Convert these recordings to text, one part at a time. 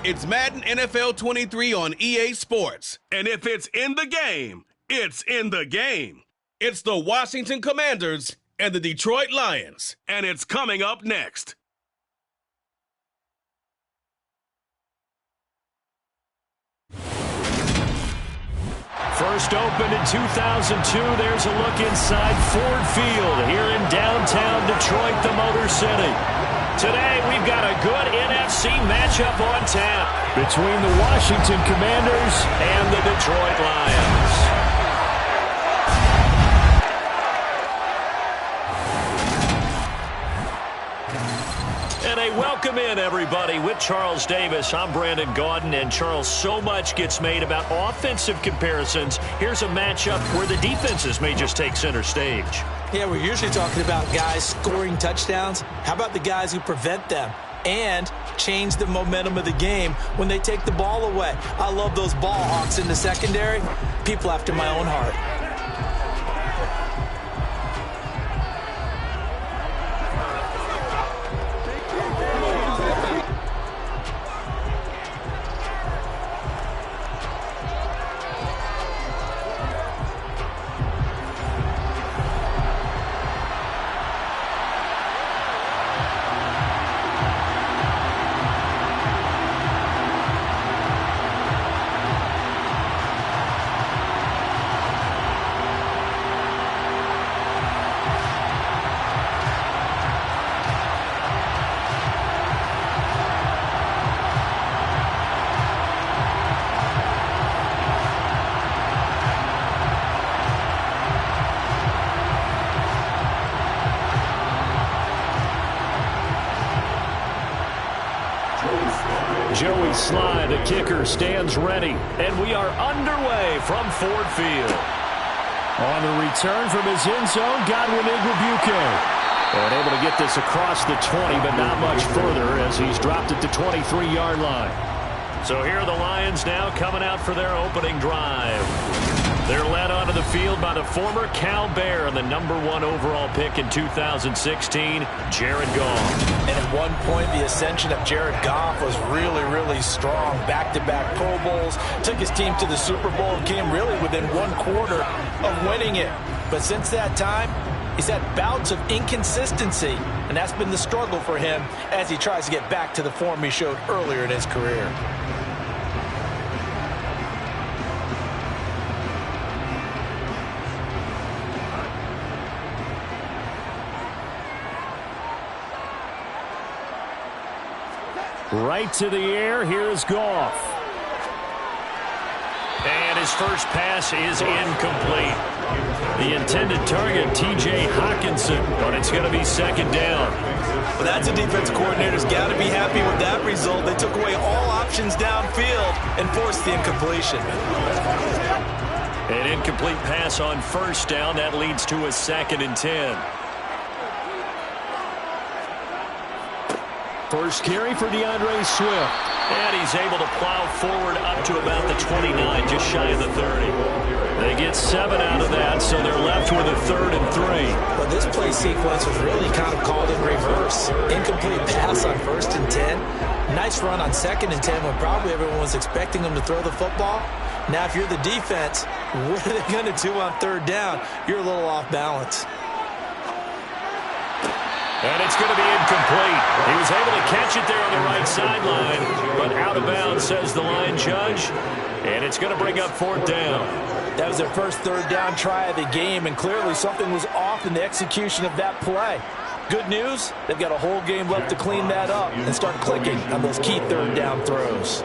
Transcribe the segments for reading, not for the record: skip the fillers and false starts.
It's Madden NFL 23 on EA Sports. And if it's in the game, it's in the game. It's the Washington Commanders and the Detroit Lions. And it's coming up next. First opened in 2002, there's a look inside Ford Field here in downtown Detroit, the Motor City. Today, we've got a good NFC matchup on tap between the Washington Commanders and the Detroit Lions. And a welcome in, everybody, with Charles Davis. I'm Brandon Gaudin, and Charles, so much gets made about offensive comparisons. Here's a matchup where the defenses may just take center stage. Yeah, we're usually talking about guys scoring touchdowns. How about the guys who prevent them and change the momentum of the game when they take the ball away? I love those ball hawks in the secondary. People after my own heart. Joey Sly, the kicker, stands ready, and we are underway from Ford Field. On the return from his end zone, Godwin Igwebuike. And able to get this across the 20, but not much further as he's dropped it to 23-yard line. So here are the Lions now coming out for their opening drive. They're led onto the field by the former Cal Bear and the #1 overall pick in 2016, Jared Goff. And at one point, the ascension of Jared Goff was really, really strong. Back-to-back Pro Bowls, took his team to the Super Bowl and came really within one quarter of winning it. But since that time, he's had bouts of inconsistency, and that's been the struggle for him as he tries to get back to the form he showed earlier in his career. Right to the air, here's Goff. And his first pass is incomplete. The intended target, T.J. Hawkinson, but it's going to be second down. Well, that's a defense coordinator's got to be happy with that result. They took away all options downfield and forced the incompletion. An incomplete pass on first down. That leads to a 2nd and 10. First carry for DeAndre Swift. And he's able to plow forward up to about the 29, just shy of the 30. They get 7 out of that, so they're left with a 3rd and 3. Well, this play sequence was really kind of called in reverse. Incomplete pass on 1st and 10. Nice run on 2nd and 10 when probably everyone was expecting them to throw the football. Now, if you're the defense, what are they going to do on 3rd down? You're a little off balance. And it's going to be incomplete. He was able to catch it there on the right sideline, but out of bounds, says the line judge. And it's going to bring up 4th down. That was their first 3rd down try of the game, and clearly something was off in the execution of that play. Good news, they've got a whole game left to clean that up and start clicking on those key 3rd down throws.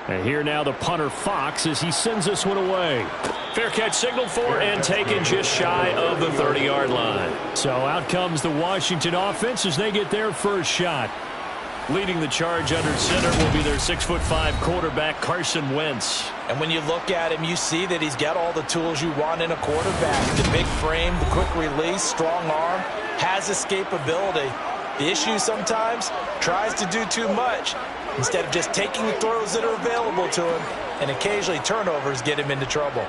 And here now the punter Fox as he sends this one away. Fair catch signaled for and taken just shy of the 30-yard line. So out comes the Washington offense as they get their first shot. Leading the charge under center will be their 6'5" quarterback, Carson Wentz. And when you look at him, you see that he's got all the tools you want in a quarterback. The big frame, the quick release, strong arm, has escapability. The issue sometimes, tries to do too much instead of just taking the throws that are available to him, and occasionally turnovers get him into trouble.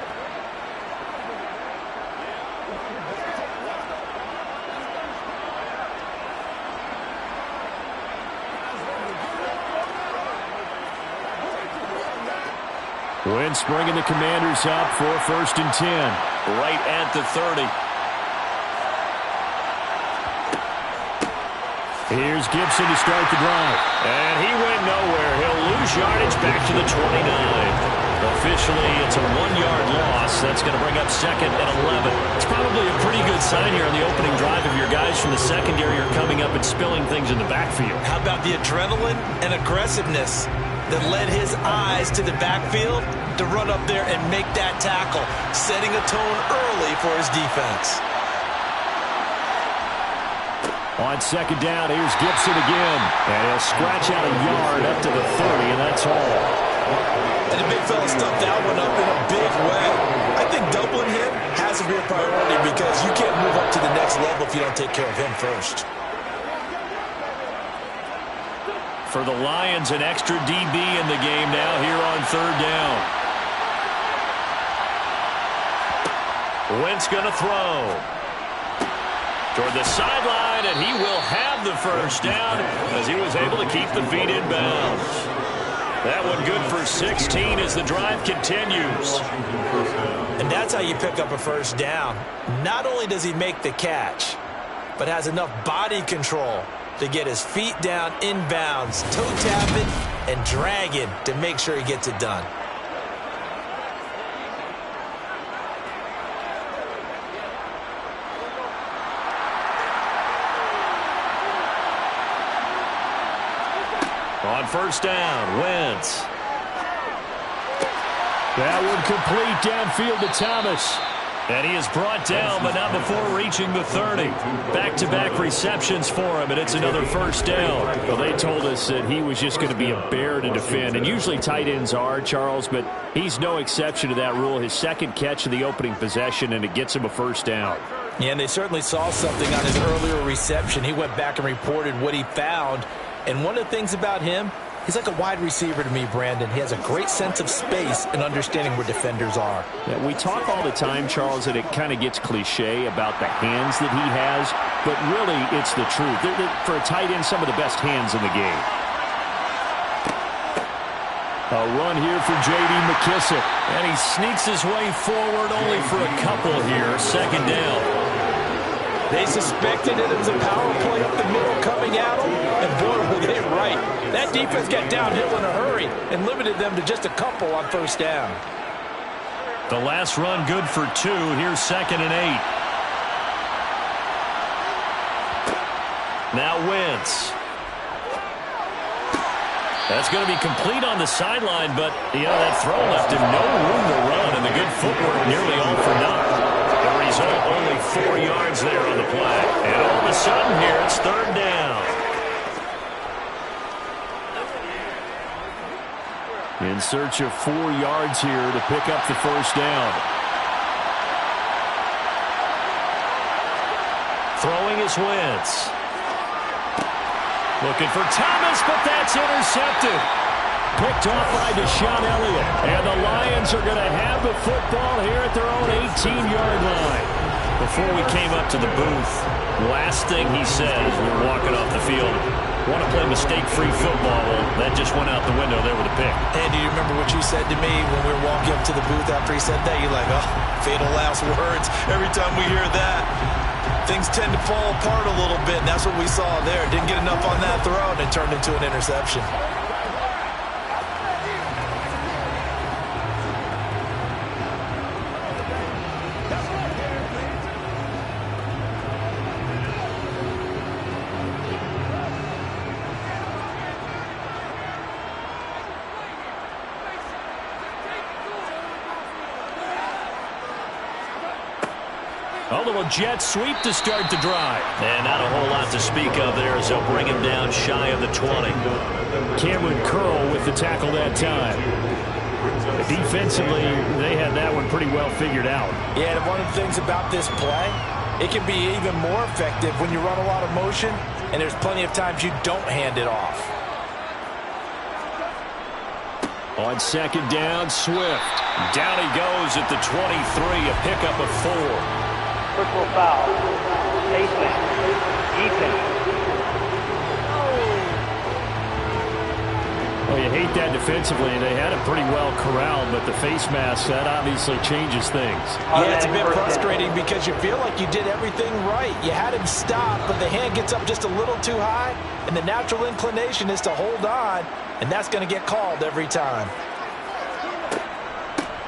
Wentz bringing the Commanders up for 1st and 10. Right at the 30. Here's Gibson to start the drive. And he went nowhere. He'll lose yardage back to the 29. Officially, it's a 1-yard loss. That's going to bring up 2nd and 11. It's probably a pretty good sign here on the opening drive if your guys from the secondary are coming up and spilling things in the backfield. How about the adrenaline and aggressiveness that led his eyes to the backfield to run up there and make that tackle, setting a tone early for his defense. On 2nd down, here's Gibson again. And he'll scratch out a yard up to the 30, and that's all. And the big fella stuffed that one up in a big way. I think doubling him has to be a priority because you can't move up to the next level if you don't take care of him first. For the Lions, an extra DB in the game now here on 3rd down. Wentz going to throw. Toward the sideline, and he will have the 1st down as he was able to keep the feet in bounds. That one good for 16 as the drive continues. And that's how you pick up a 1st down. Not only does he make the catch, but has enough body control to get his feet down in bounds, toe tapping and dragging to make sure he gets it done. On 1st down, Wentz. That one complete downfield to Thomas. And he is brought down, but not before reaching the 30. Back-to-back receptions for him, and it's another 1st down. Well, they told us that he was just going to be a bear to defend. And usually tight ends are, Charles, but he's no exception to that rule. His 2nd catch of the opening possession, and it gets him a 1st down. Yeah, and they certainly saw something on his earlier reception. He went back and reported what he found. And one of the things about him, he's like a wide receiver to me, Brandon. He has a great sense of space and understanding where defenders are. Yeah, we talk all the time, Charles, and it kind of gets cliche about the hands that he has, but really it's the truth. For a tight end, some of the best hands in the game. A run here for J.D. McKissick. And he sneaks his way forward only for a couple here. 2nd down. They suspected it was a power play up the middle coming at them, and boy, were they right. That defense got downhill in a hurry and limited them to just a couple on 1st down. The last run good for 2. Here's 2nd and 8. Now Wentz. That's going to be complete on the sideline, but, that throw left him no room to run, and the good footwork nearly all for naught. The result, only 4 yards there on the play. And all of a sudden here, it's 3rd down. In search of 4 yards here to pick up the 1st down. Throwing is Wentz. Looking for Thomas, but that's intercepted. Picked off by Deshaun Elliott. And the Lions are going to have the football here at their own 18-yard line. Before we came up to the booth, last thing he said as we were walking off the field, want to play mistake-free football. Well, that just went out the window there with a pick. And do you remember what you said to me when we were walking up to the booth after he said that? You're like, oh, fatal last words. Every time we hear that, things tend to fall apart a little bit, and that's what we saw there. Didn't get enough on that throw, and it turned into an interception. A little jet sweep to start the drive. And not a whole lot to speak of there as they'll bring him down shy of the 20. Cameron Curl with the tackle that time. Defensively, they had that one pretty well figured out. Yeah, and one of the things about this play, it can be even more effective when you run a lot of motion, and there's plenty of times you don't hand it off. On 2nd down, Swift. Down he goes at the 23, a pickup of 4. Personal foul. Defense. Well, you hate that defensively. They had it pretty well corralled, but the face mask, that obviously changes things. Yeah, it's a bit frustrating because you feel like you did everything right. You had him stop, but the hand gets up just a little too high, and the natural inclination is to hold on, and that's going to get called every time.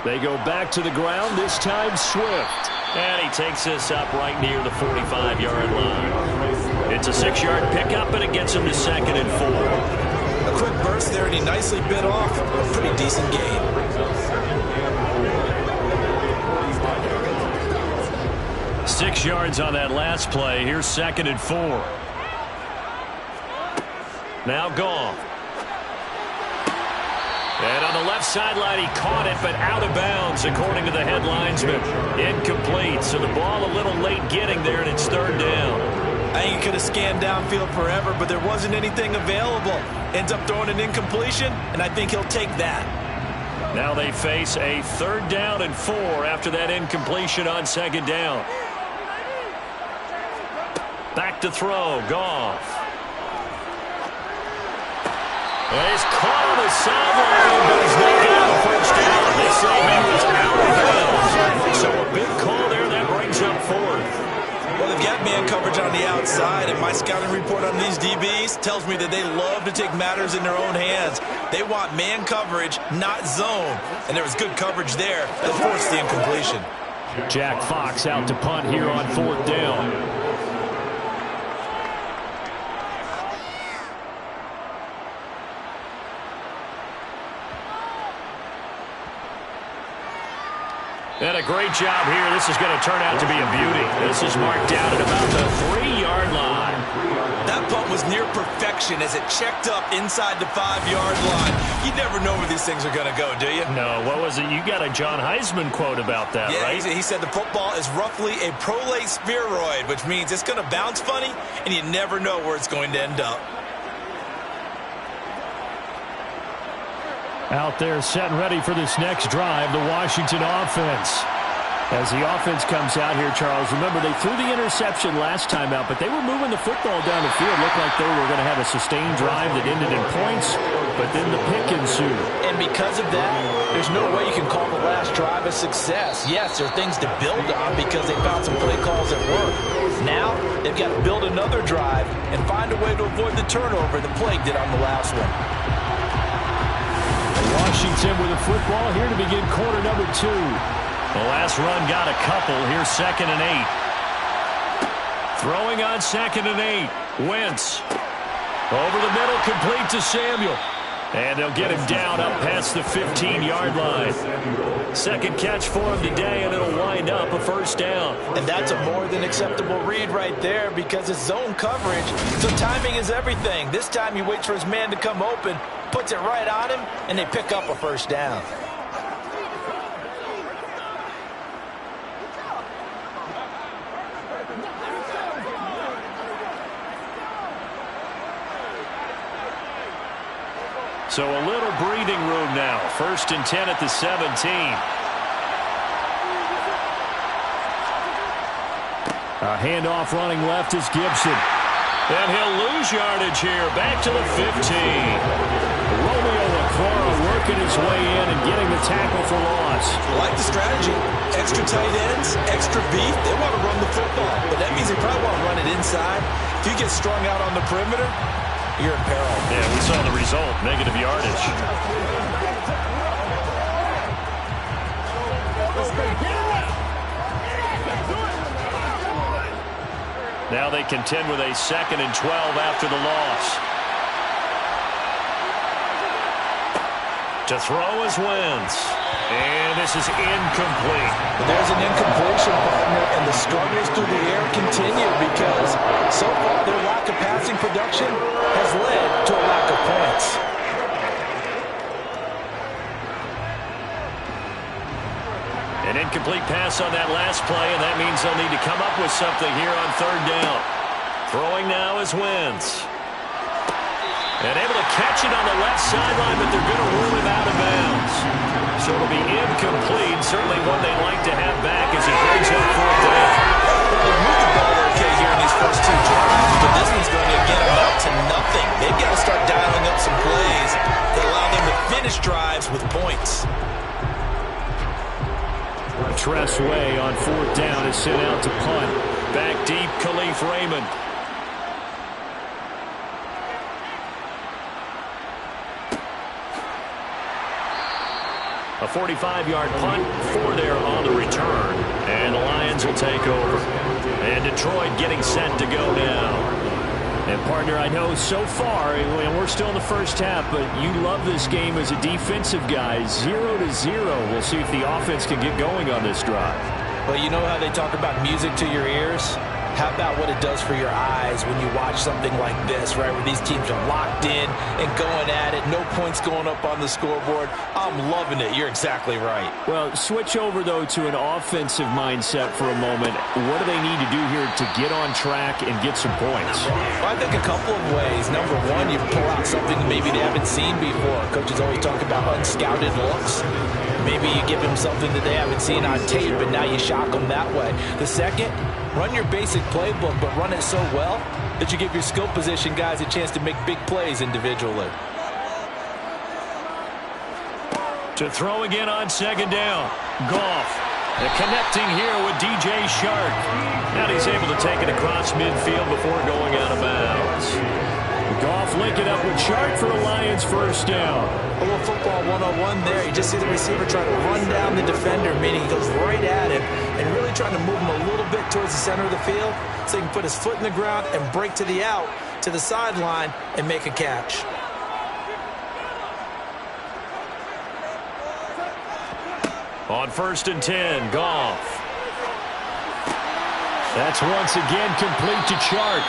They go back to the ground, this time Swift. And he takes this up right near the 45-yard line. It's a 6-yard pickup, and it gets him to 2nd and 4. A quick burst there, and he nicely bit off a pretty decent gain. Six yards on that last play. Here's 2nd and 4. Now Goff. And on the left sideline, he caught it, but out of bounds, according to the head linesman. Incomplete, so the ball a little late getting there, and it's 3rd down. I think he could have scanned downfield forever, but there wasn't anything available. Ends up throwing an incompletion, and I think he'll take that. Now they face a 3rd down and 4 after that incompletion on 2nd down. Back to throw, Goff. And he's caught on the sideline, but he's not getting the first down. They say he was out of bounds. So a big call there, that brings up 4th. Well, they've got man coverage on the outside, and my scouting report on these DBs tells me that they love to take matters in their own hands. They want man coverage, not zone. And there was good coverage there that forced the incompletion. Jack Fox out to punt here on 4th down. And a great job here. This is going to turn out to be a beauty. This is marked down at about the 3-yard line. That punt was near perfection as it checked up inside the 5-yard line. You never know where these things are going to go, do you? No, what was it? You got a John Heisman quote about that, yeah, right? He said the football is roughly a prolate spheroid, which means it's going to bounce funny, and you never know where it's going to end up. Out there set and ready for this next drive, the Washington offense. As the offense comes out here, Charles, remember they threw the interception last time out, but they were moving the football down the field. Looked like they were going to have a sustained drive that ended in points, but then the pick ensued. And because of that, there's no way you can call the last drive a success. Yes, there are things to build on because they found some play calls that work. Now, they've got to build another drive and find a way to avoid the turnover that plagued it on the last one. Washington with the football here to begin quarter number 2. The last run got a couple. Here's 2nd and 8. Throwing on 2nd and 8. Wentz. Over the middle, complete to Samuel. And they'll get him down up past the 15-yard line. Second catch for him today, and it'll wind up a 1st down. And that's a more than acceptable read right there because it's zone coverage. So timing is everything. This time he waits for his man to come open, puts it right on him, and they pick up a 1st down. So a little breathing room now. 1st and 10 at the 17. A handoff running left is Gibson. And he'll lose yardage here. Back to the 15. Romeo LaCroix working his way in and getting the tackle for loss. I like the strategy. Extra tight ends, extra beef. They want to run the football, but that means they probably want to run it inside. If you get strung out on the perimeter, you're in peril. Yeah, we saw the result. Negative yardage. Now they contend with a 2nd and 12 after the loss. To throw is Wentz. And this is incomplete. There's an incompletion, partner, and the struggles through the air continue because so far their lack of passing production has led to a lack of points. An incomplete pass on that last play, and that means they'll need to come up with something here on 3rd down. Throwing now is Wentz. And able to catch it on the left sideline, but they're going to rule him out of bounds. So it'll be incomplete. Certainly one they'd like to have back as he brings up 4th down. They moved the ball okay here in these first 2 drives, but this one's going to again amount to nothing. They've got to start dialing up some plays that allow Tress Way on 4th down is sent out to punt. Back deep, Khalif Raymond. A 45-yard punt, 4 there on the return. And the Lions will take over. And Detroit getting set to go now. And, partner, I know so far, and we're still in the first half, but you love this game as a defensive guy. 0-0. We'll see if the offense can get going on this drive. Well, you know how they talk about music to your ears? How about what it does for your eyes when you watch something like this, right, where these teams are locked in and going at it, no points going up on the scoreboard? I'm loving it. You're exactly right. Well, switch over, though, to an offensive mindset for a moment. What do they need to do here to get on track and get some points? Well, I think a couple of ways. Number one, you pull out something maybe they haven't seen before. Coaches always talk about unscouted looks. Maybe you give them something that they haven't seen on tape, but now you shock them that way. The second, run your basic playbook, but run it so well that you give your skill position guys a chance to make big plays individually. To throw again on 2nd down. Goff. Connecting here with DJ Shark. Now he's able to take it across midfield before going out of bounds. Goff linking up with Shark for a Lions 1st down. A little football 101 there. You just see the receiver trying to run down the defender, meaning he goes right at him and really trying to move him a little bit towards the center of the field so he can put his foot in the ground and break to the out, to the sideline, and make a catch. On 1st and 10, Goff. That's once again complete to Shark.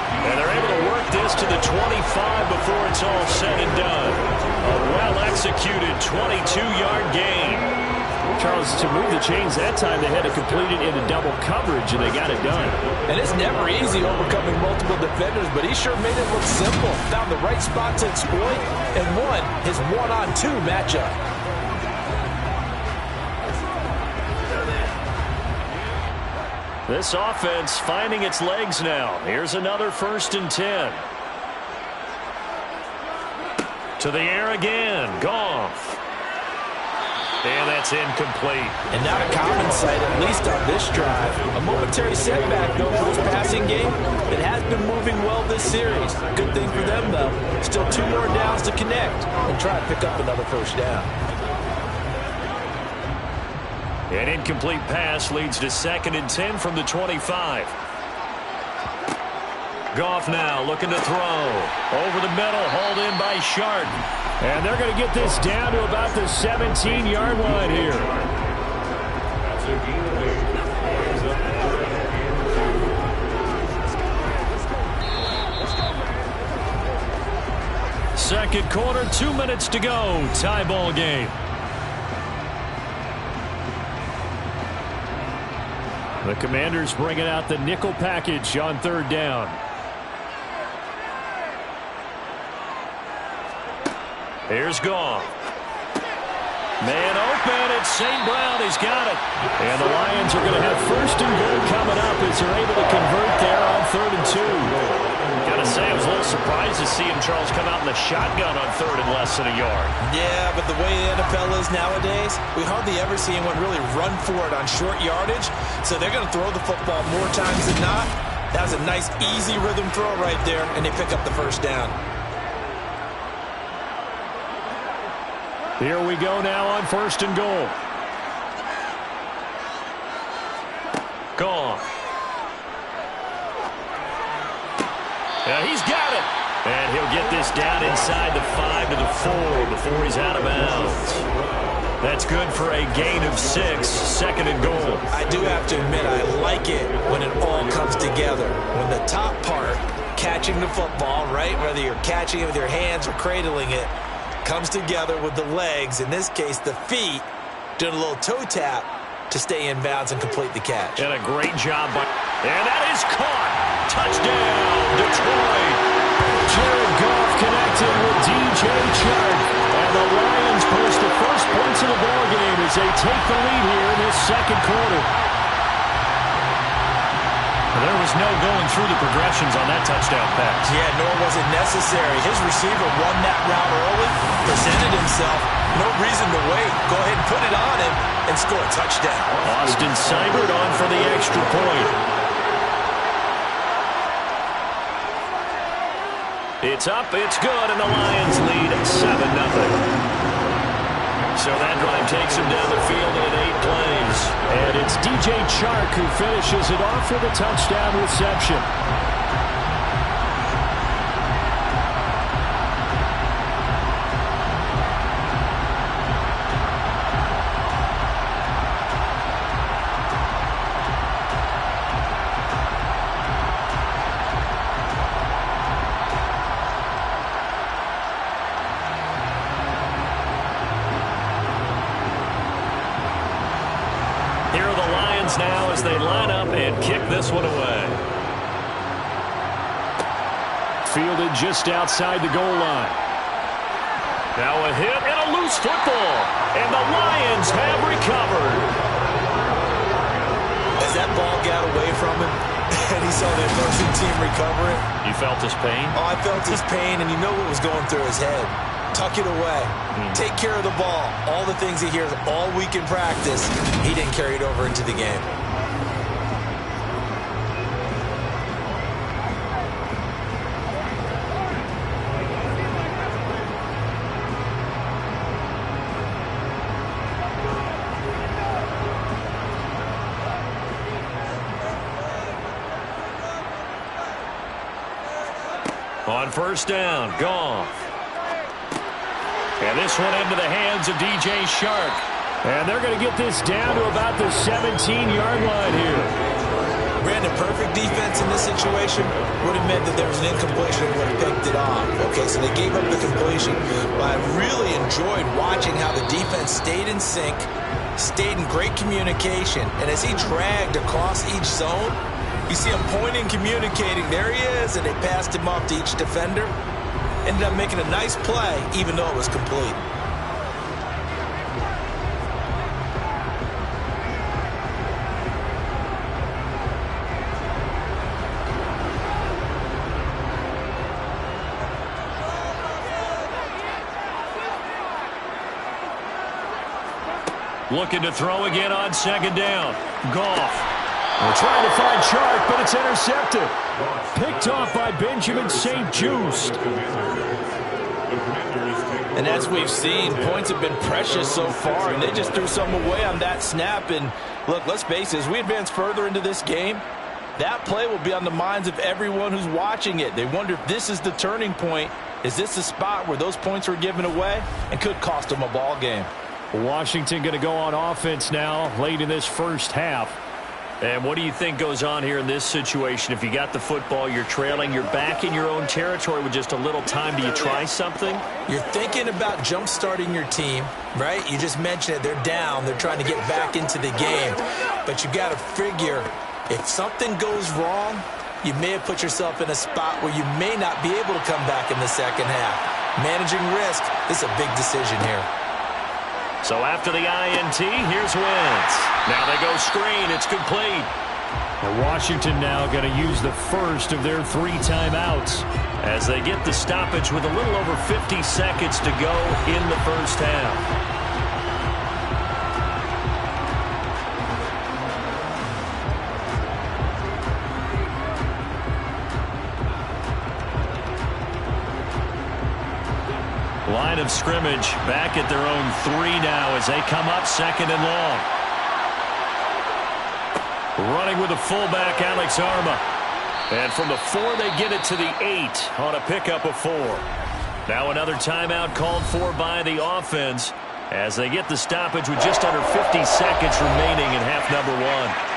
And they're able to work this to the 25 before it's all said and done. A well-executed 22-yard gain. Charles, to move the chains that time, they had to complete it into double coverage, and they got it done. And it's never easy overcoming multiple defenders, but he sure made it look simple. Found the right spot to exploit and won his one-on-two matchup. This offense finding its legs now. Here's another 1st and 10. To the air again. Goff. And that's incomplete. And not a common sight, at least on this drive. A momentary setback, though, for this passing game that has been moving well this series. Good thing for them, though. Still 2 more downs to connect and try to pick up another 1st down. An incomplete pass leads to 2nd and 10 from the 25. Goff now looking to throw. Over the middle, hauled in by Shark. And they're going to get this down to about the 17-yard line here. Second quarter, 2 minutes to go. Tie ball game. The Commanders bringing out the nickel package on 3rd down. Here's Goff. Man open, it's St. Brown. He's got it. And the Lions are going to have 1st and goal coming up as they're able to convert there on 3rd and 2. Gotta say, I was a little surprised to see him, Charles, come out in the shotgun on 3rd and less than a yard. Yeah, but the way the NFL is nowadays, we hardly ever see anyone really run for it on short yardage. So they're going to throw the football more times than not. That was a nice, easy rhythm throw right there, and they pick up the 1st down. Here we go now on 1st and goal. Goff. Yeah, he's got it. And he'll get this down inside the 5 to the 4 before he's out of bounds. That's good for a gain of 6, 2nd and goal. I do have to admit, I like it when it all comes together. When the top part, catching the football, right, whether you're catching it with your hands or cradling it, comes together with the legs, in this case the feet, doing a little toe tap to stay in bounds and complete the catch. And a great job by... And that is caught. Touchdown, Detroit. Jared Goff connected with DJ Chark. And the Lions post the first points of the ballgame as they take the lead here in this 2nd quarter. There was was no going through the progressions on that touchdown pass. Yeah, nor was it necessary. His receiver won that route early, presented himself. No reason to wait. Go ahead and put it on him and score a touchdown. Austin Seibert on for the extra point. It's up, it's good, and the Lions lead 7-0. So that drive takes him down the field in 8 plays. And it's DJ Chark who finishes it off with a touchdown reception. Now as they line up and kick this one away. Fielded just outside the goal line. Now a hit and a loose football. And the Lions have recovered. As that ball got away from him and he saw the opposing team recover it. You felt his pain? Oh, I felt his pain, and you know what was going through his head. Tuck it away. Take care of the ball. All the things he hears all week in practice, he didn't carry it over into the game. On first down, Goff. And this one into the hands of DJ Chark. And they're going to get this down to about the 17-yard line here. Brandon, perfect defense in this situation would have meant that there was an incompletion and would have picked it off. Okay, so they gave up the completion. But I really enjoyed watching how the defense stayed in sync, stayed in great communication. And as he dragged across each zone, you see him pointing, communicating. There he is, and they passed him off to each defender. Ended up making a nice play, even though it was complete. Looking to throw again on second down. Goff. We're trying to find Chark, but it's intercepted. Picked off by Benjamin St-Juste. And as we've seen, points have been precious so far, and they just threw some away on that snap. And look, let's face it, as we advance further into this game, that play will be on the minds of everyone who's watching it. They wonder if this is the turning point. Is this the spot where those points were given away and could cost them a ball game? Washington going to go on offense now late in this first half. And what do you think goes on here in this situation? If you got the football, you're trailing, you're back in your own territory with just a little time. Do you try something? You're thinking about jump-starting your team, right? You just mentioned it. They're down. They're trying to get back into the game. But you got to figure, if something goes wrong, you may have put yourself in a spot where you may not be able to come back in the second half. Managing risk, this is a big decision here. So after the INT, here's Wentz. Now they go screen. It's complete. And Washington now going to use the first of their 3 timeouts as they get the stoppage with a little over 50 seconds to go in the first half. Line of scrimmage back at their own 3 now as they come up second and long. Running with the fullback, Alex Arma. And from the 4, they get it to the 8 on a pickup of 4. Now another timeout called for by the offense as they get the stoppage with just under 50 seconds remaining in half number 1.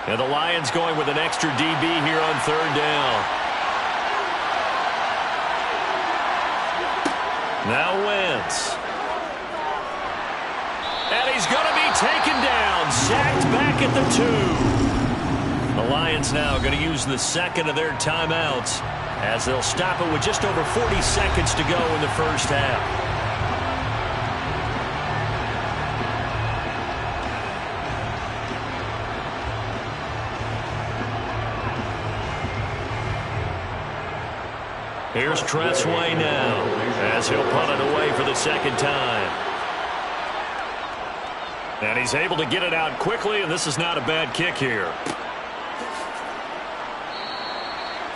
And the Lions going with an extra DB here on 3rd down. Now Wentz. And he's going to be taken down. Sacked back at the 2. The Lions now going to use the second of their timeouts as they'll stop it with just over 40 seconds to go in the first half. Here's Tressway now, as he'll punt it away for the second time. And he's able to get it out quickly, and this is not a bad kick here.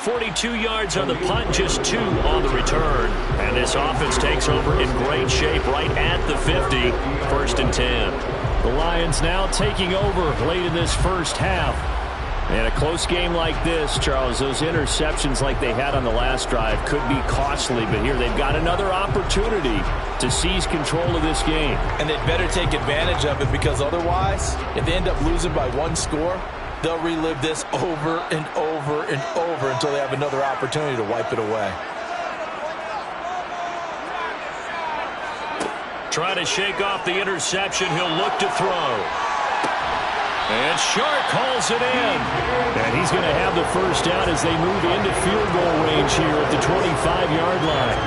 42 yards on the punt, just 2 on the return. And this offense takes over in great shape right at the 50, 1st and 10. The Lions now taking over late in this first half. In a close game like this, Charles, those interceptions like they had on the last drive could be costly, but here they've got another opportunity to seize control of this game. And they'd better take advantage of it, because otherwise, if they end up losing by 1 score, they'll relive this over and over and over until they have another opportunity to wipe it away. Try to shake off the interception. He'll look to throw. And Shark calls it in. And he's going to have the first down as they move into field goal range here at the 25-yard line.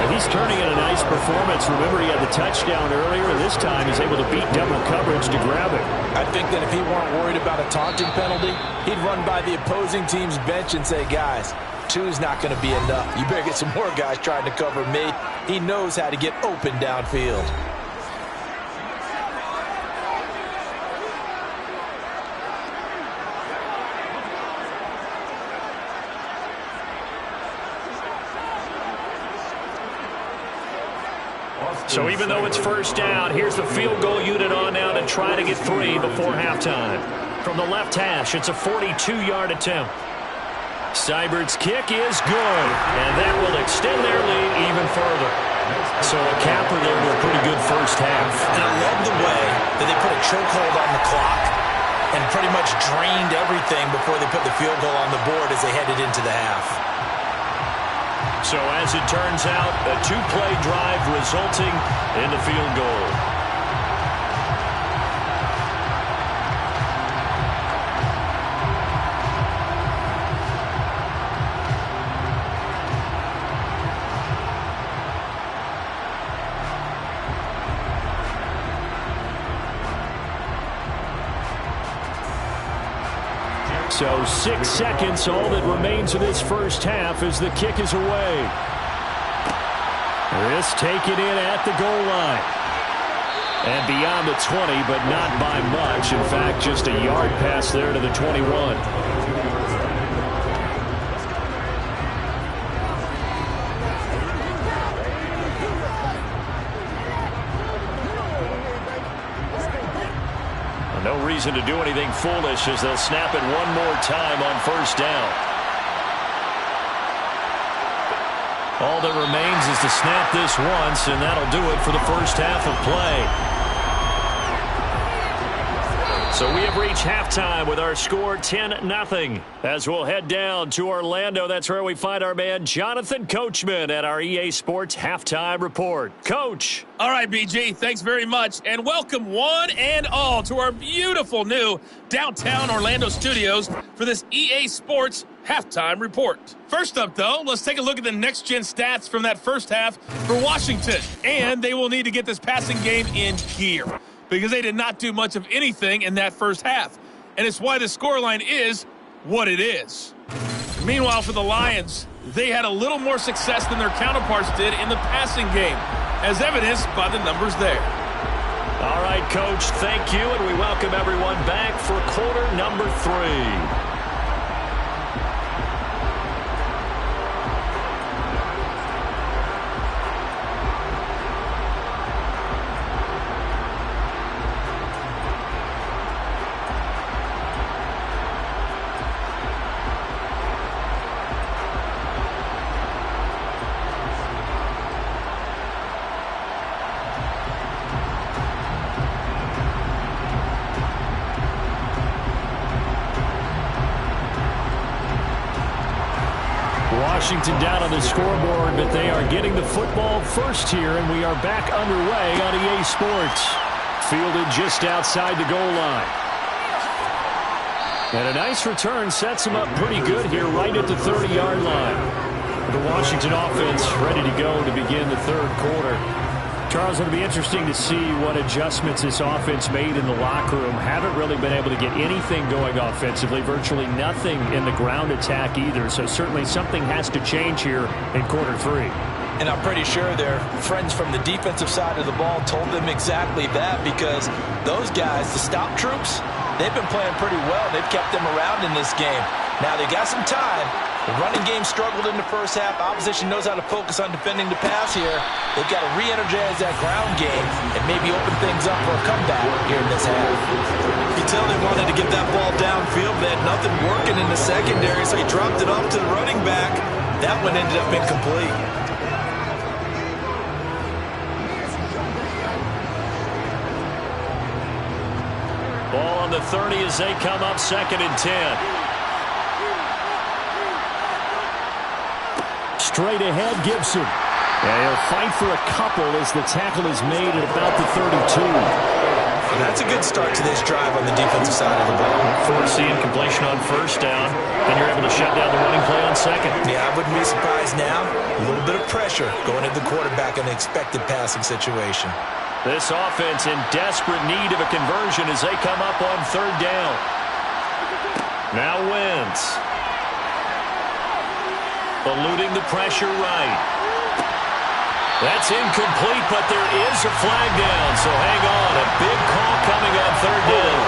And he's turning in a nice performance. Remember, he had the touchdown earlier, and this time he's able to beat double coverage to grab it. I think that if he weren't worried about a taunting penalty, he'd run by the opposing team's bench and say, guys, 2's not going to be enough. You better get some more guys trying to cover me. He knows how to get open downfield. So even though it's first down, here's the field goal unit on now to try to get 3 before halftime. From the left hash, it's a 42-yard attempt. Seibert's kick is good, and that will extend their lead even further. So a capper there to a pretty good first half. And I love the way that they put a chokehold on the clock and pretty much drained everything before they put the field goal on the board as they headed into the half. So as it turns out, a 2-play drive resulting in the field goal. So 6 seconds, all that remains of this first half as the kick is away. This taken in at the goal line. And beyond the 20, but not by much. In fact, just a yard pass there to the 21. No reason to do anything foolish as they'll snap it one more time on first down. All that remains is to snap this once, and that'll do it for the first half of play. So we have reached halftime with our score 10-0. As we'll head down to Orlando, that's where we find our man Jonathan Coachman at our EA Sports Halftime Report. Coach. All right, BG, thanks very much. And welcome one and all to our beautiful new downtown Orlando studios for this EA Sports Halftime Report. First up, though, let's take a look at the next-gen stats from that first half for Washington. And they will need to get this passing game in gear, because they did not do much of anything in that first half. And it's why the scoreline is what it is. Meanwhile, for the Lions, they had a little more success than their counterparts did in the passing game, as evidenced by the numbers there. All right, Coach, thank you, and we welcome everyone back for quarter number 3. Washington down on the scoreboard, but they are getting the football first here, and we are back underway on EA Sports. Fielded just outside the goal line. And a nice return sets him up pretty good here right at the 30-yard line. The Washington offense ready to go to begin the third quarter. Charles, it'll be interesting to see what adjustments this offense made in the locker room. Haven't really been able to get anything going offensively, virtually nothing in the ground attack either. So certainly something has to change here in quarter three. And I'm pretty sure their friends from the defensive side of the ball told them exactly that, because those guys, the stop troops, they've been playing pretty well. They've kept them around in this game. Now they got some time. The running game struggled in the first half. Opposition knows how to focus on defending the pass here. They've got to re-energize that ground game and maybe open things up for a comeback here in this half. You can tell they wanted to get that ball downfield. They had nothing working in the secondary, so he dropped it off to the running back. That one ended up incomplete. Ball on the 30 as they come up 2nd and 10. Straight ahead, Gibson. And he'll fight for a couple as the tackle is made at about the 32. And that's a good start to this drive on the defensive side of the ball. Force the incompletion on first down, and you're able to shut down the running play on second. Yeah, I wouldn't be surprised now. A little bit of pressure going at the quarterback in the expected passing situation. This offense in desperate need of a conversion as they come up on 3rd down. Now Wentz. Eluding the pressure right. That's incomplete, but there is a flag down, so hang on. A big call coming on 3rd down.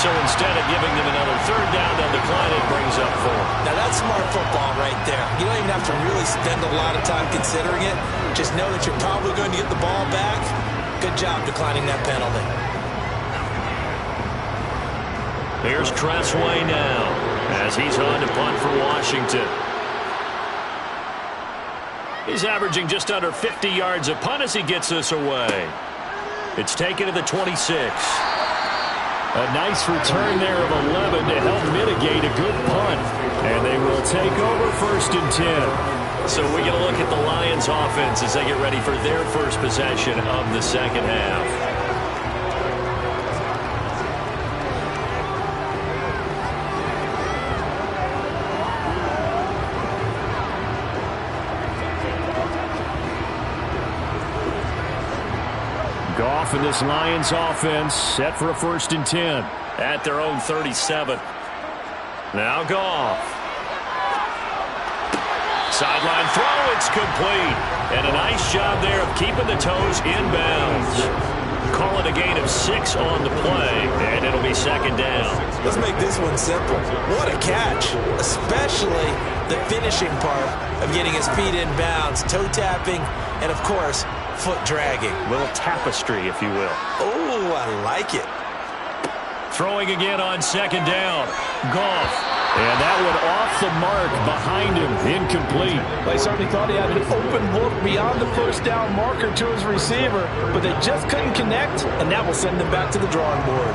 So instead of giving them another 3rd down, they'll decline it, brings up 4. Now that's smart football right there. You don't even have to really spend a lot of time considering it. Just know that you're probably going to get the ball back. Good job declining that penalty. Here's Cressway now as he's on to punt for Washington. He's averaging just under 50 yards a punt as he gets this away. It's taken to the 26. A nice return there of 11 to help mitigate a good punt. And they will take over 1st and 10. So we get a look at the Lions offense as they get ready for their first possession of the second half. Goff and this Lions offense set for a 1st and 10 at their own 37. Now Goff. Sideline throw, it's complete. And a nice job there of keeping the toes inbounds. Call it a gain of 6 on the play, and it'll be 2nd down. Let's make this one simple. What a catch, especially the finishing part of getting his feet in bounds, toe tapping, and of course, foot dragging. Little tapestry, if you will. Oh, I like it. Throwing again on 2nd down. Goff. And that one off the mark behind him. Incomplete. They certainly thought he had an open look beyond the first down marker to his receiver, but they just couldn't connect, and that will send them back to the drawing board.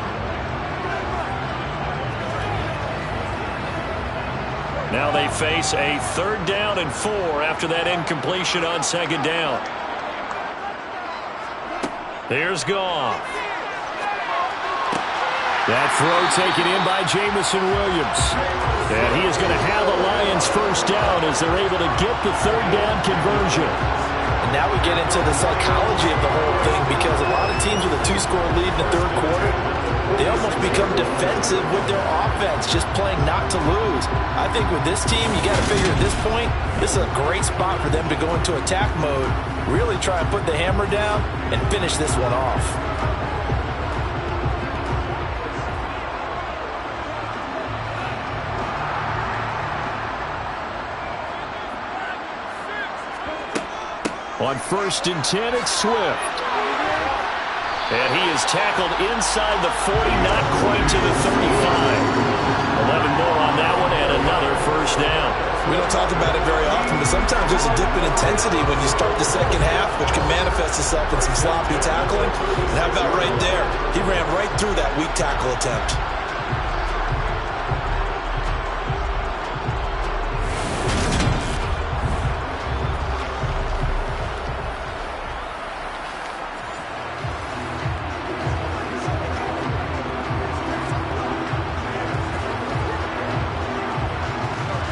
Now they face a 3rd down and 4 after that incompletion on 2nd down. Here's Goff. That throw taken in by Jamison Williams. And he is going to have a Lions 1st down as they're able to get the 3rd down conversion. And now we get into the psychology of the whole thing, because a lot of teams with a 2-score lead in the 3rd quarter, they almost become defensive with their offense, just playing not to lose. I think with this team, you got to figure at this point, this is a great spot for them to go into attack mode, really try and put the hammer down and finish this one off. On 1st and 10, it's Swift. And he is tackled inside the 40, not quite to the 35. 11 more on that one, and another 1st down. We don't talk about it very often, but sometimes there's a dip in intensity when you start the second half, which can manifest itself in some sloppy tackling. And how about right there? He ran right through that weak tackle attempt.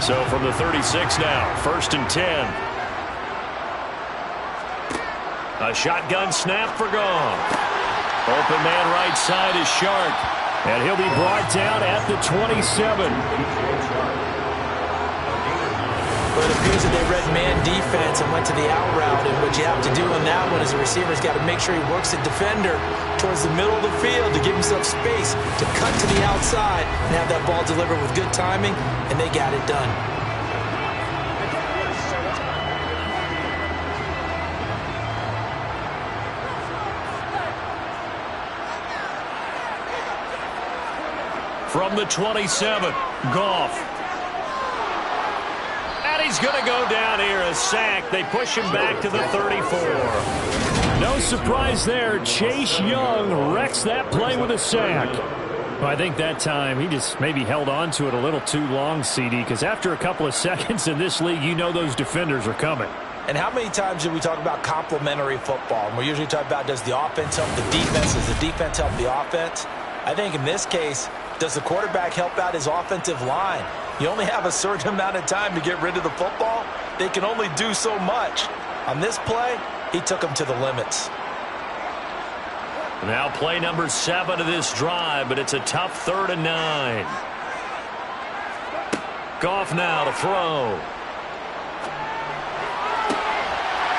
So from the 36 now, 1st and 10. A shotgun snap for Goff. Open man right side is Shark. And he'll be brought down at the 27. But it appears that they read man defense and went to the out route. And what you have to do on that one is the receiver's got to make sure he works the defender towards the middle of the field to give himself space to cut to the outside and have that ball delivered with good timing, and they got it done. From the 27, Goff. And he's going to go down here, a sack. They push him back to the 34. No surprise there. Chase Young wrecks that play with a sack. Well, I think that time he just maybe held on to it a little too long, CD, because after a couple of seconds in this league, you know those defenders are coming. And how many times do we talk about complementary football? And we're usually talking about, does the offense help the defense? Does the defense help the offense? I think in this case, does the quarterback help out his offensive line? You only have a certain amount of time to get rid of the football. They can only do so much. On this play, he took them to the limits. Now play number 7 of this drive, but it's a tough 3rd and 9. Goff now to throw.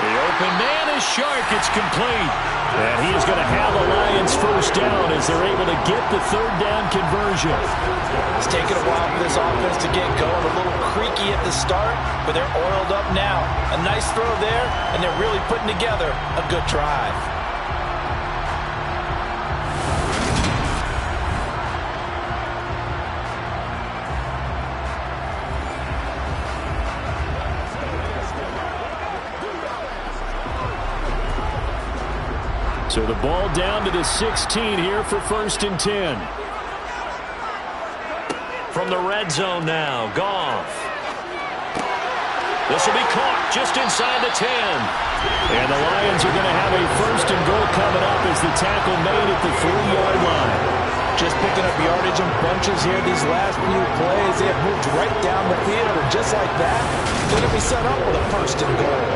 The open man is Shark. It's complete. And he is going to have the Lions first down as they're able to get the 3rd down conversion. It's taken a while for this offense to get going. A little creaky at the start, but they're oiled up now. A nice throw there, and they're really putting together a good drive. So the ball down to the 16 here for 1st and 10. From the red zone now, Goff. This will be caught just inside the 10. And the Lions are going to have a 1st and goal coming up as the tackle made at the 3-yard line. Just picking up yardage in bunches here these last few plays. They have moved right down the field, and just like that, they're going to be set up with a 1st and goal.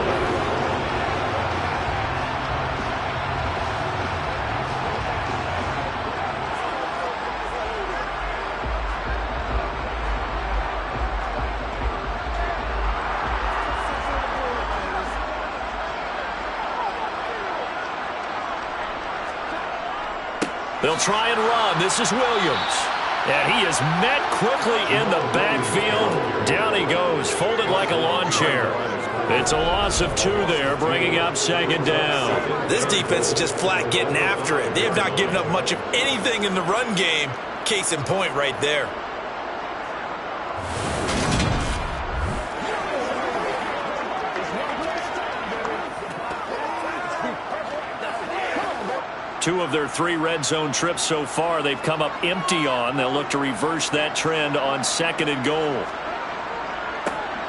They'll try and run. This is Williams. And he is met quickly in the backfield. Down he goes, folded like a lawn chair. It's a loss of 2 there, bringing up 2nd down. This defense is just flat getting after it. They have not given up much of anything in the run game. Case in point right there. Two of their 3 red zone trips so far they've come up empty on. They'll look to reverse that trend on 2nd and goal.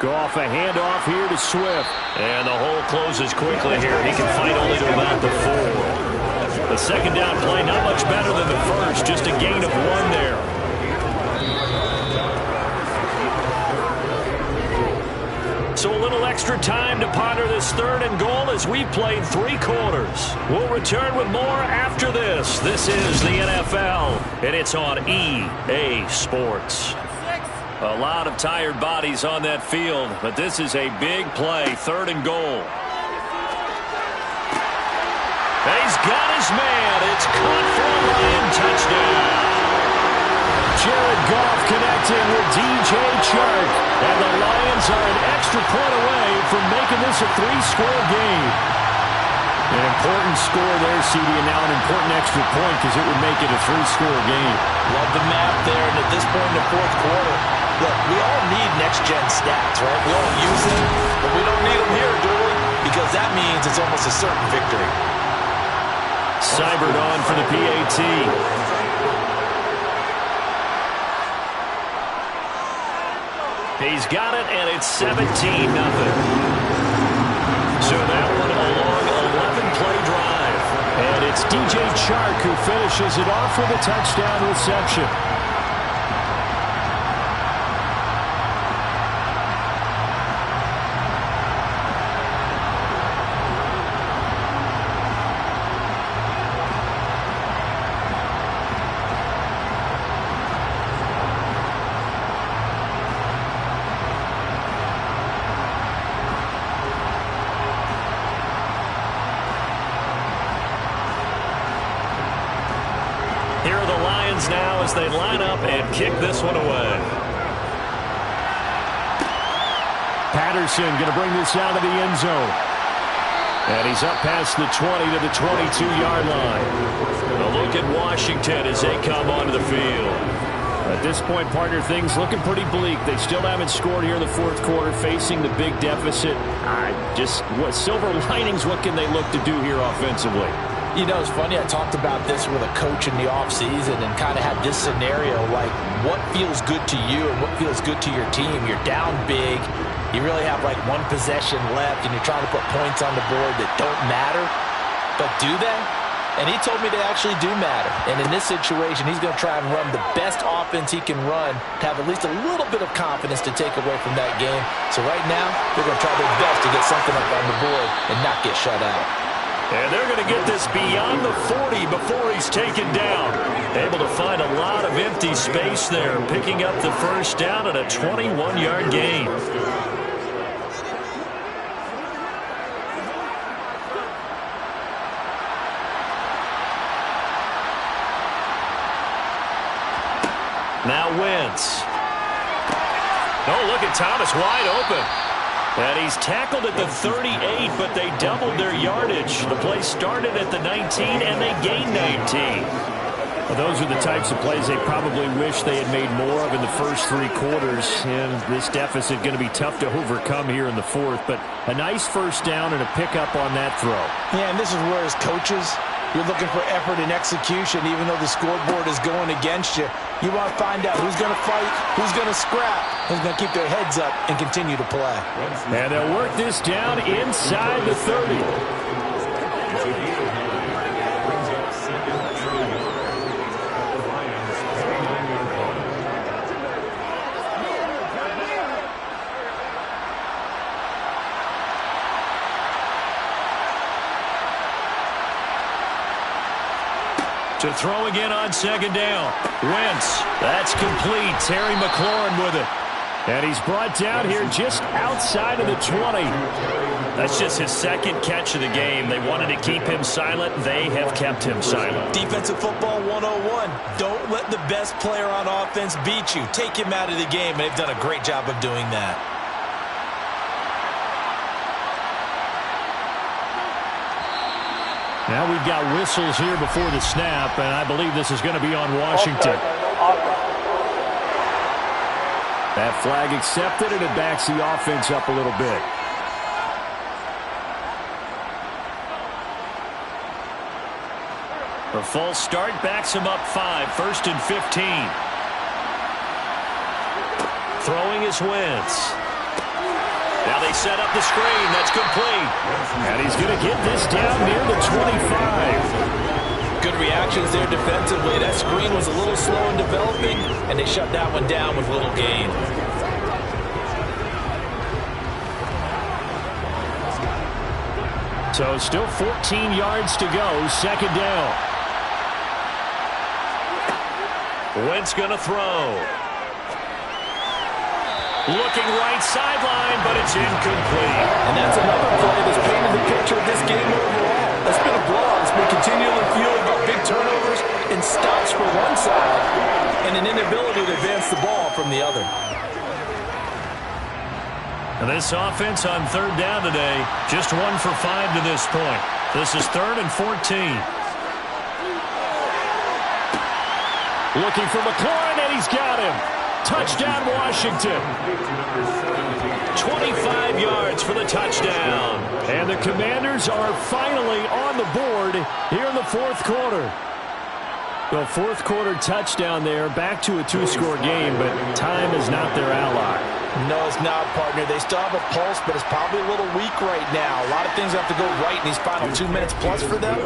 Goff a handoff here to Swift. And the hole closes quickly here. He can fight only to about the 4. The 2nd down play not much better than the first. Just a gain of 1 there. So a little extra time to ponder this 3rd and goal as we've played 3 quarters. We'll return with more after this. This is the NFL, and it's on EA Sports. A lot of tired bodies on that field, but this is a big play, 3rd and goal. And he's got his man. It's caught for a Lion touchdown. Jared Goff connecting with DJ Chark. And the Lions are an extra point away from making this a 3-score game. An important score there, CD, and now an important extra point because it would make it a 3-score game. Love the map there, and at this point in the 4th quarter, look, we all need next-gen stats, right? We all use them, but we don't need them here, do we? Because that means it's almost a certain victory. Seibert on for the PAT. He's got it, and it's 17-0. So that one a long 11-play drive. And it's DJ Chark who finishes it off with a touchdown reception. Here are the Lions now as they line up and kick this one away. Patterson going to bring this out of the end zone. And he's up past the 20 to the 22-yard line. A look at Washington as they come onto the field. At this point, partner, things looking pretty bleak. They still haven't scored here in the fourth quarter, facing the big deficit. What silver linings, what can they look to do here offensively? You know, it's funny, I talked about this with a coach in the offseason and kind of had this scenario, like what feels good to you and what feels good to your team. You're down big. You really have like one possession left, and you're trying to put points on the board that don't matter. But do they? And he told me they actually do matter. And in this situation, he's going to try and run the best offense he can run to have at least a little bit of confidence to take away from that game. So right now, they're going to try their best to get something up on the board and not get shut out. And they're going to get this beyond the 40 before he's taken down. Able to find a lot of empty space there, picking up the first down at a 21-yard gain. Now Wentz. Oh, look at Thomas wide open. And he's tackled at the 38, but they doubled their yardage. The play started at the 19, and they gained 19. Well, those are the types of plays they probably wish they had made more of in the first three quarters. And this deficit going to be tough to overcome here in the fourth. But a nice first down and a pickup on that throw. Yeah, and this is where as coaches, you're looking for effort and execution, even though the scoreboard is going against you. You want to find out who's going to fight, who's going to scrap, who's going to keep their heads up and continue to play. And they'll work this down inside the 30. To throw again on second down. Wentz. That's complete. Terry McLaurin with it. And he's brought down here just outside of the 20. That's just his second catch of the game. They wanted to keep him silent. They have kept him silent. Defensive football 101. Don't let the best player on offense beat you. Take him out of the game, and they've done a great job of doing that. Now we've got whistles here before the snap, and I believe this is going to be on Washington. That flag accepted, and it backs the offense up a little bit. A false start backs him up 5, 1st and 15. Throwing is Wentz. Now they set up the screen. That's complete. And he's going to get this down near the 25. Good reactions there defensively. That screen was a little slow in developing, and they shut that one down with little gain. So still 14 yards to go. Second down. Wentz going to throw. Looking right sideline, but it's incomplete. And that's another play that's painted the picture of this game overall. It's been a blowout. It's been continually fueled by big turnovers and stops for one side and an inability to advance the ball from the other. And this offense on third down today, just 1 for 5 to this point. This is 3rd and 14. Looking for McLaurin, and he's got him. Touchdown, Washington. 25 yards for the touchdown. And the Commanders are finally on the board here in the fourth quarter. The fourth quarter touchdown there, back to a 2-score game, but time is not their ally. No, it's not, partner. They still have a pulse, but it's probably a little weak right now. A lot of things have to go right in these final 2 minutes plus for them.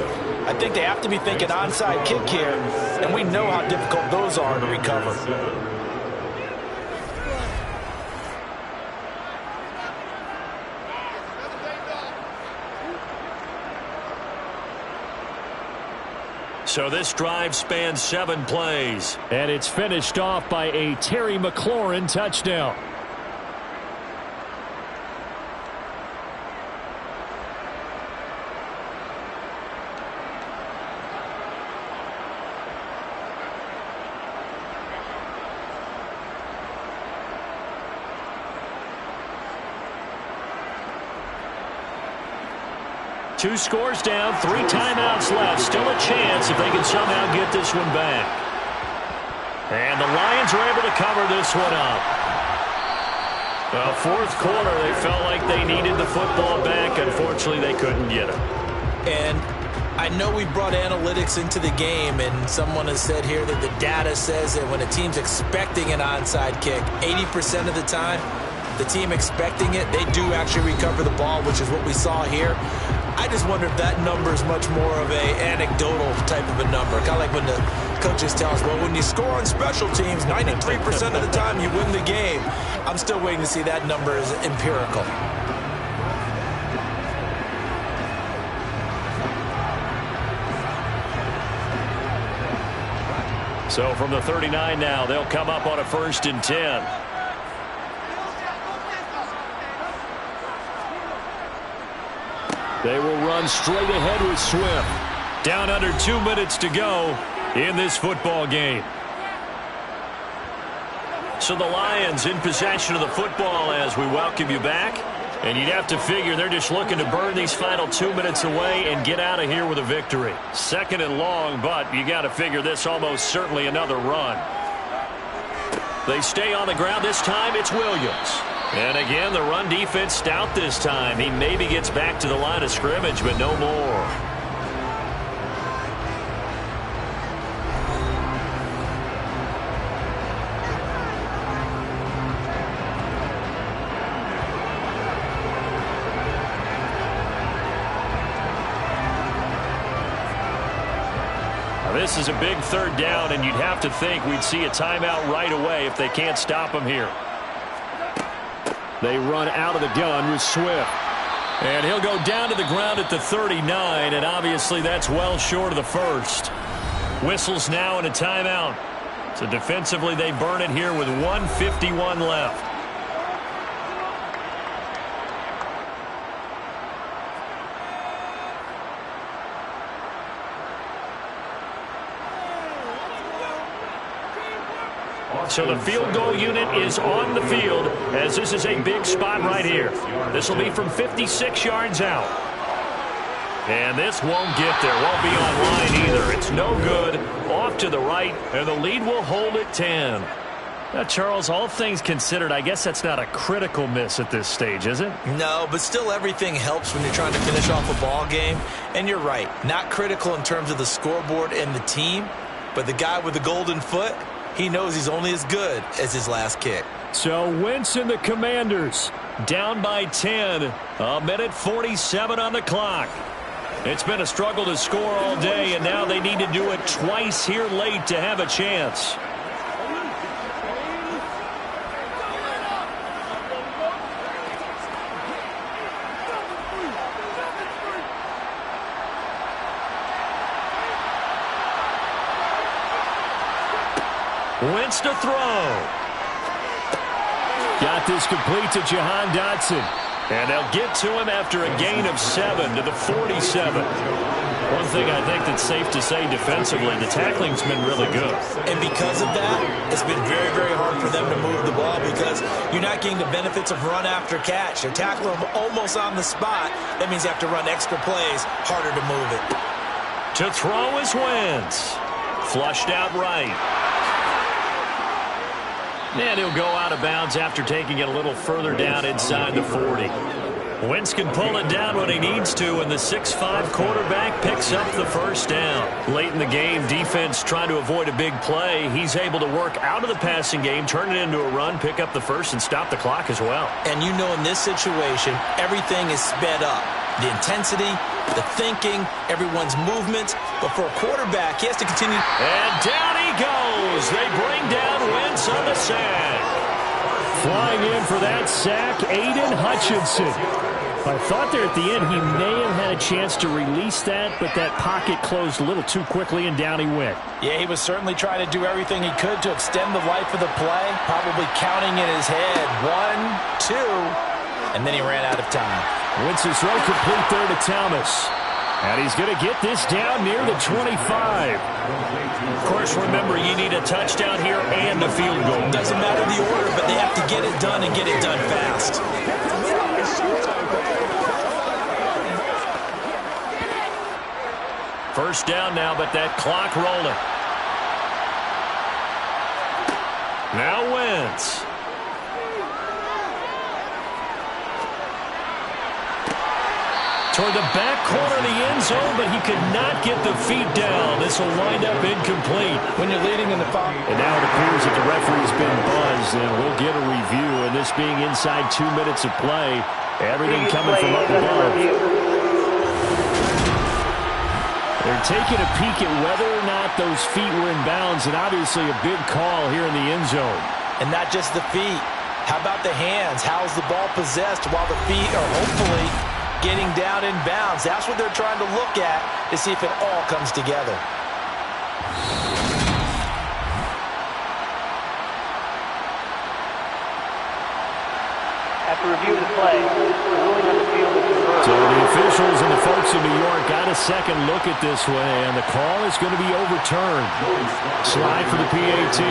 I think they have to be thinking onside kick here, and we know how difficult those are to recover. So this drive spans 7 plays. And it's finished off by a Terry McLaurin touchdown. 2 scores down, 3 timeouts left. Still a chance if they can somehow get this one back. And the Lions are able to cover this one up. Well, fourth quarter, they felt like they needed the football back. Unfortunately, they couldn't get it. And I know we brought analytics into the game, and someone has said here that the data says that when a team's expecting an onside kick, 80% of the time, the team expecting it, they do actually recover the ball, which is what we saw here. I just wonder if that number is much more of a anecdotal type of a number. Kind of like when the coaches tell us, well, when you score on special teams, 93% of the time you win the game. I'm still waiting to see that number as empirical. So from the 39 now, they'll come up on a 1st and 10. They will run straight ahead with Swift. Down under 2 minutes to go in this football game. So the Lions in possession of the football as we welcome you back. And you'd have to figure they're just looking to burn these final 2 minutes away and get out of here with a victory. 2nd and long, but you got to figure this almost certainly another run. They stay on the ground. This time it's Williams. And again, the run defense stout this time. He maybe gets back to the line of scrimmage, but no more. This is a big 3rd down, and you'd have to think we'd see a timeout right away if they can't stop him here. They run out of the gun with Swift. And he'll go down to the ground at the 39, and obviously that's well short of the 1st. Whistles now and a timeout. So defensively they burn it here with 1:51 left. So the field goal unit is on the field as this is a big spot right here. This will be from 56 yards out. And this won't get there. Won't be online either. It's no good. Off to the right, and the lead will hold at 10. Now, Charles, all things considered, I guess that's not a critical miss at this stage, is it? No, but still everything helps when you're trying to finish off a ball game. And you're right, not critical in terms of the scoreboard and the team, but the guy with the golden foot, he knows he's only as good as his last kick. So Wentz and the Commanders down by 10. 1:47 on the clock. It's been a struggle to score all day, and now they need to do it twice here late to have a chance. Wentz to throw. Got this complete to Jahan Dotson. And they'll get to him after a gain of 7 to the 47. One thing I think that's safe to say defensively, the tackling's been really good. And because of that, it's been very, very hard for them to move the ball because you're not getting the benefits of run after catch. They're tackling them almost on the spot. That means you have to run extra plays, harder to move it. To throw is Wentz. Flushed out right. And he'll go out of bounds after taking it a little further down inside the 40. Wentz can pull it down when he needs to, and the 6'5" quarterback picks up the first down. Late in the game, defense trying to avoid a big play. He's able to work out of the passing game, turn it into a run, pick up the first, and stop the clock as well. And you know in this situation, everything is sped up. The intensity, the thinking, everyone's movements. But for a quarterback, he has to continue. And down he goes. They bring down Wentz on the sack. Flying in for that sack, Aiden Hutchinson. I thought there at the end he may have had a chance to release that, but that pocket closed a little too quickly, and down he went. Yeah, he was certainly trying to do everything he could to extend the life of the play, probably counting in his head 1, 2, and then he ran out of time. Wentz is throw complete there to Thomas. And he's going to get this down near the 25. Of course, remember, you need a touchdown here and a field goal. Doesn't matter the order, but they have to get it done and get it done fast. First down now, but that clock rolling. Now Wentz. Toward the back corner of the end zone, but he could not get the feet down. This will wind up incomplete. When you're leading in the foul. And now it appears that the referee's been buzzed, and we'll get a review. And this being inside 2 minutes of play, everything coming from up above. They're taking a peek at whether or not those feet were in bounds, and obviously a big call here in the end zone. And not just the feet. How about the hands? How's the ball possessed while the feet are hopefully getting down in bounds? That's what they're trying to look at to see if it all comes together. After review of the play, the ruling on the field is reversed. So the officials and the folks in New York got a second look at this way, and the call is going to be overturned. Slide for the PAT.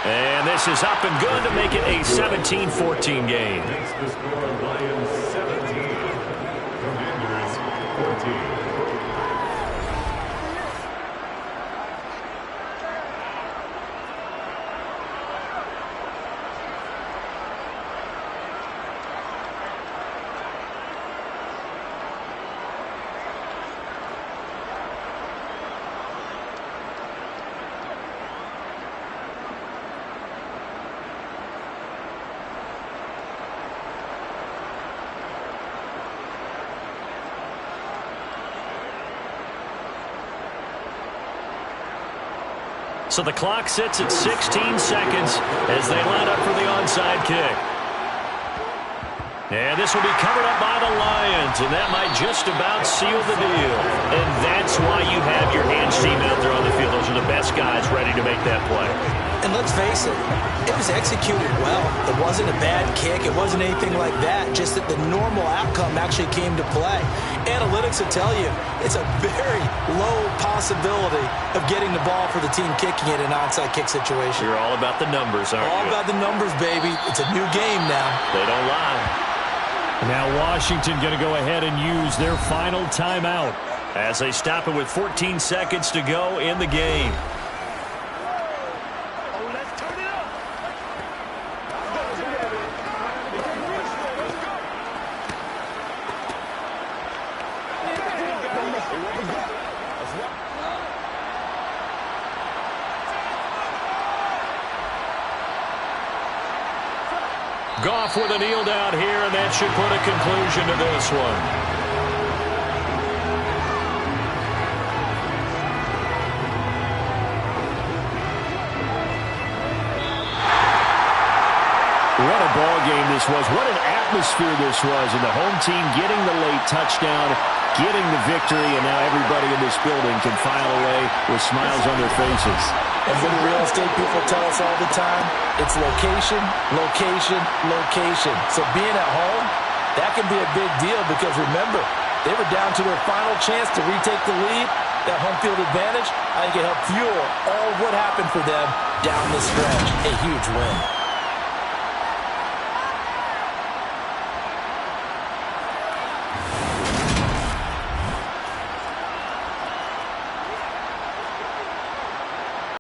And this is up and good to make it a 17-14 game. Lions 17, Commanders 14. So the clock sits at 16 seconds as they line up for the onside kick. And this will be covered up by the Lions, and that might just about seal the deal. And that's why you have your hands team out there on the field. Those are the best guys ready to make that play. And let's face it, it was executed well. It wasn't a bad kick. It wasn't anything like that. Just that the normal outcome actually came to play. Analytics will tell you it's a very low possibility of getting the ball for the team kicking it in an onside kick situation. You're all about the numbers, aren't you? All about the numbers, baby. It's a new game now. They don't lie. Now Washington going to go ahead and use their final timeout as they stop it with 14 seconds to go in the game. Goff with a kneel down here, and that should put a conclusion to this one. What a ball game this was. What an atmosphere this was. And the home team getting the late touchdown, getting the victory, and now everybody in this building can file away with smiles on their faces. And what do real estate people tell us all the time? It's location, location, location. So being at home, that can be a big deal because remember, they were down to their final chance to retake the lead. That home field advantage, I think it helped fuel all of what happened for them down the stretch. A huge win.